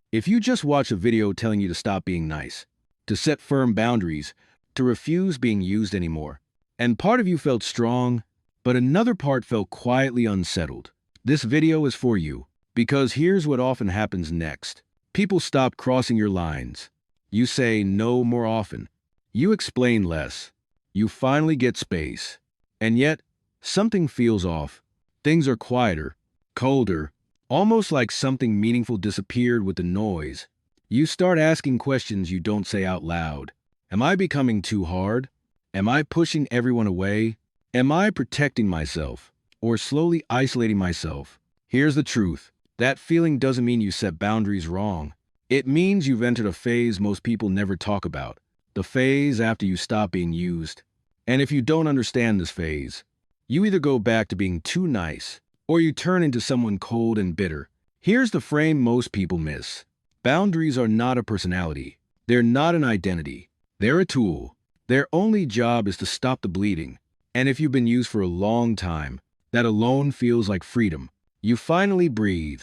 If you just watch a video telling you to stop being nice, to set firm boundaries, to refuse being used anymore, and part of you felt strong, but another part felt quietly unsettled, this video is for you, because here's what often happens next. People stop crossing your lines. You say no more often. You explain less. You finally get space. And yet, something feels off. Things are quieter, colder, almost like something meaningful disappeared with the noise. You start asking questions you don't say out loud. Am I becoming too hard? Am I pushing everyone away? Am I protecting myself or slowly isolating myself? Here's the truth. That feeling doesn't mean you set boundaries wrong. It means you've entered a phase most people never talk about, the phase after you stop being used. And if you don't understand this phase, you either go back to being too nice or you turn into someone cold and bitter. Here's the frame most people miss. Boundaries are not a personality. They're not an identity. They're a tool. Their only job is to stop the bleeding. And if you've been used for a long time, that alone feels like freedom. You finally breathe.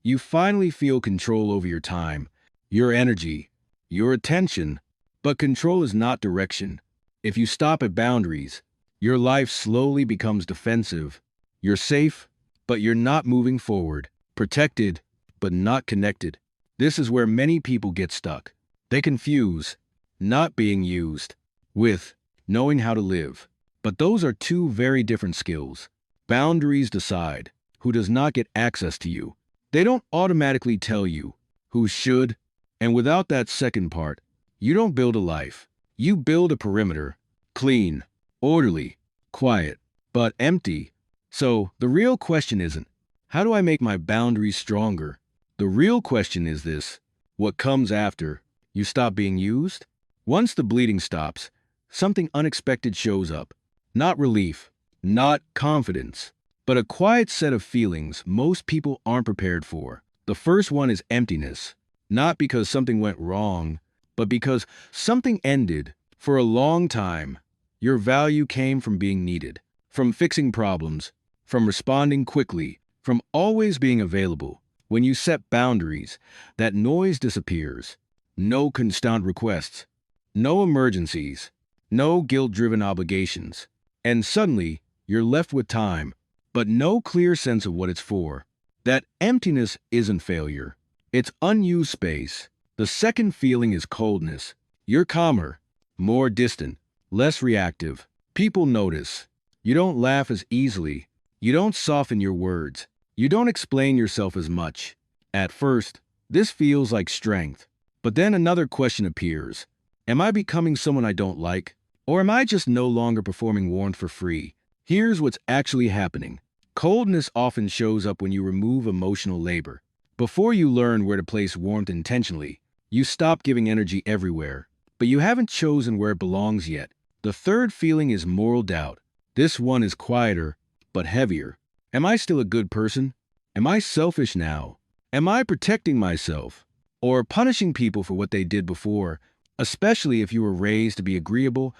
You finally feel control over your time, your energy, your attention. But control is not direction. If you stop at boundaries, your life slowly becomes defensive. You're safe, but you're not moving forward. Protected, but not connected. This is where many people get stuck. They confuse not being used with knowing how to live. But those are two very different skills. Boundaries decide who does not get access to you. They don't automatically tell you who should. And without that second part, you don't build a life. You build a perimeter, clean, orderly, quiet, but empty. So the real question isn't, how do I make my boundaries stronger? The real question is this: what comes after you stop being used? Once the bleeding stops, something unexpected shows up. Not relief, not confidence, but a quiet set of feelings most people aren't prepared for. The first one is emptiness, not because something went wrong, but because something ended. For a long time, your value came from being needed, from fixing problems, from responding quickly, from always being available. When you set boundaries, that noise disappears. No constant requests, no emergencies, no guilt-driven obligations. And suddenly, you're left with time, but no clear sense of what it's for. That emptiness isn't failure. It's unused space. The second feeling is coldness. You're calmer, more distant, less reactive. People notice. You don't laugh as easily. You don't soften your words. You don't explain yourself as much. At first, this feels like strength. But then another question appears. Am I becoming someone I don't like? Or am I just no longer performing warmth for free? Here's what's actually happening. Coldness often shows up when you remove emotional labor. Before you learn where to place warmth intentionally, you stop giving energy everywhere, but you haven't chosen where it belongs yet. The third feeling is moral doubt. This one is quieter, but heavier. Am I still a good person? Am I selfish now? Am I protecting myself? Or punishing people for what they did before, especially if you were raised to be agreeable,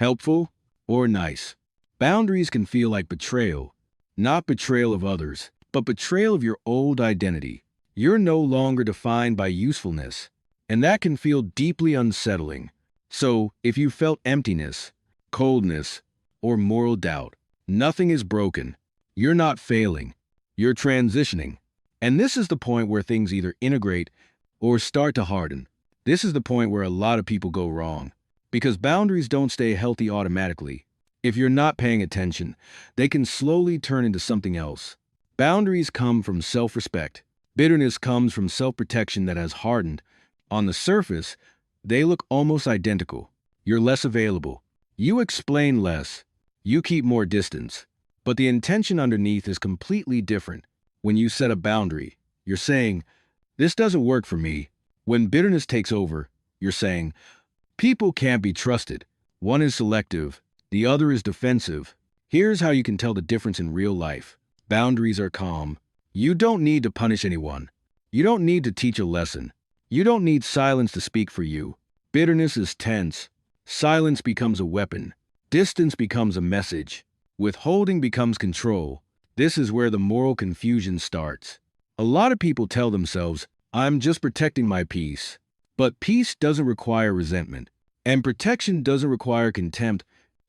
helpful, or nice? Boundaries can feel like betrayal, not betrayal of others, but betrayal of your old identity. You're no longer defined by usefulness, and that can feel deeply unsettling. So, if you felt emptiness, coldness, or moral doubt, nothing is broken. You're not failing. You're transitioning. And this is the point where things either integrate or start to harden. This is the point where a lot of people go wrong, because boundaries don't stay healthy automatically. If you're not paying attention, they can slowly turn into something else. Boundaries come from self-respect. Bitterness comes from self-protection that has hardened. On the surface, they look almost identical. You're less available. You explain less. You keep more distance. But the intention underneath is completely different. When you set a boundary, you're saying, "This doesn't work for me." When bitterness takes over, you're saying, "People can't be trusted." One is selective, the other is defensive. Here's how you can tell the difference in real life. Boundaries are calm. You don't need to punish anyone. You don't need to teach a lesson. You don't need silence to speak for you. Bitterness is tense. Silence becomes a weapon. Distance becomes a message. Withholding becomes control. This is where the moral confusion starts. A lot of people tell themselves, I'm just protecting my peace. But peace doesn't require resentment, and protection doesn't require contempt.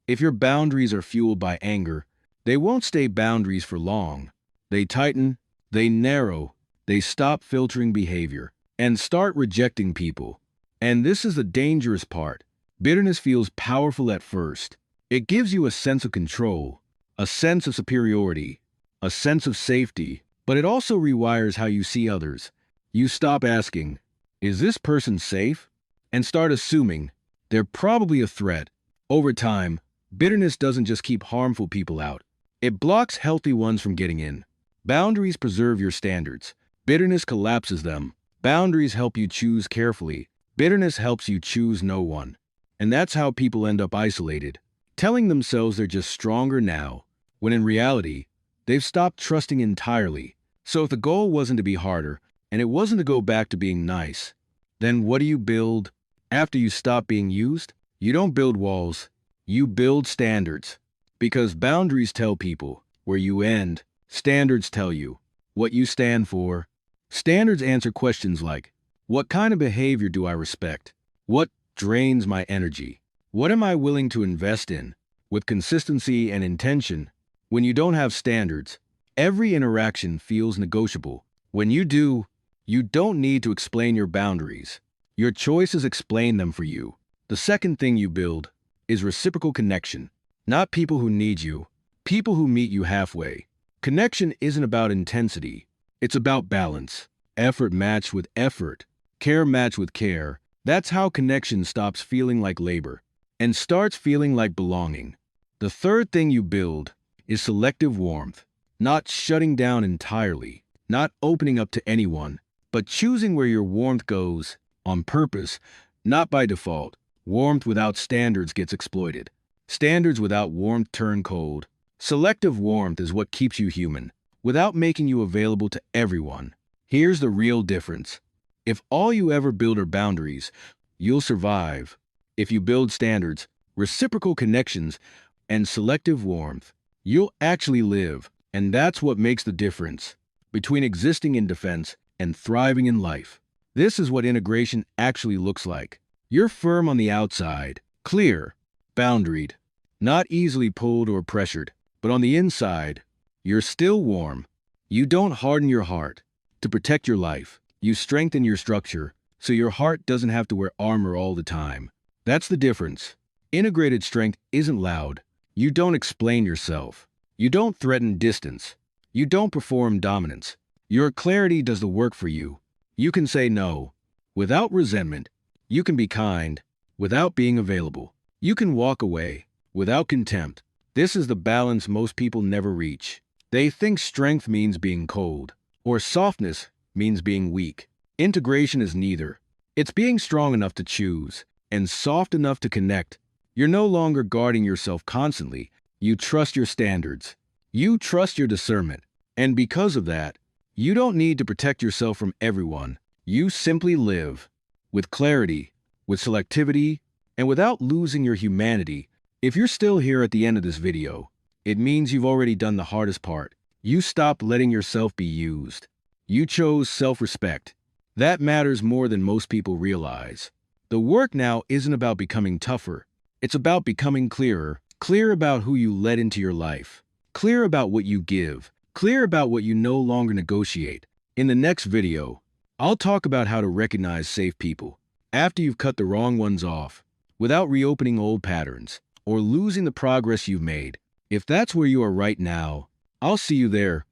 If your boundaries are fueled by anger, they won't stay boundaries for long. They tighten, they narrow, they stop filtering behavior, and start rejecting people. And this is the dangerous part. Bitterness feels powerful at first. It gives you a sense of control, a sense of superiority, a sense of safety, but it also rewires how you see others. You stop asking, "Is this person safe?" and start assuming they're probably a threat. Over time, bitterness doesn't just keep harmful people out. It blocks healthy ones from getting in. Boundaries preserve your standards. Bitterness collapses them. Boundaries help you choose carefully. Bitterness helps you choose no one. And that's how people end up isolated, telling themselves they're just stronger now, when in reality, they've stopped trusting entirely. So if the goal wasn't to be harder, and it wasn't to go back to being nice, then what do you build after you stop being used? You don't build walls, you build standards. Because boundaries tell people where you end, standards tell you what you stand for. Standards answer questions like, what kind of behavior do I respect? What drains my energy? What am I willing to invest in? With consistency and intention, when you don't have standards, every interaction feels negotiable. When you do, you don't need to explain your boundaries. Your choices explain them for you. The second thing you build is reciprocal connection. Not people who need you, people who meet you halfway. Connection isn't about intensity. It's about balance. Effort matched with effort. Care matched with care. That's how connection stops feeling like labor and starts feeling like belonging. The third thing you build is selective warmth. Not shutting down entirely, not opening up to anyone, but choosing where your warmth goes on purpose, not by default. Warmth without standards gets exploited. Standards without warmth turn cold. Selective warmth is what keeps you human, without making you available to everyone. Here's the real difference. If all you ever build are boundaries, you'll survive. If you build standards, reciprocal connections, and selective warmth, you'll actually live. And that's what makes the difference between existing in defense and thriving in life. This is what integration actually looks like. You're firm on the outside, clear, boundaried, not easily pulled or pressured, but on the inside, you're still warm. You don't harden your heart to protect your life. You strengthen your structure so your heart doesn't have to wear armor all the time. That's the difference. Integrated strength isn't loud. You don't explain yourself. You don't threaten distance. You don't perform dominance. Your clarity does the work for you. You can say no without resentment. You can be kind without being available. You can walk away without contempt. This is the balance most people never reach. They think strength means being cold, or softness means being weak. Integration is neither. It's being strong enough to choose, and soft enough to connect. You're no longer guarding yourself constantly. You trust your standards. You trust your discernment. And because of that, you don't need to protect yourself from everyone. You simply live with clarity, with selectivity, and without losing your humanity. If you're still here at the end of this video, it means you've already done the hardest part. You stopped letting yourself be used. You chose self-respect. That matters more than most people realize. The work now isn't about becoming tougher. It's about becoming clearer. Clear about who you let into your life. Clear about what you give. Clear about what you no longer negotiate. In the next video, I'll talk about how to recognize safe people after you've cut the wrong ones off, without reopening old patterns or losing the progress you've made. If that's where you are right now, I'll see you there.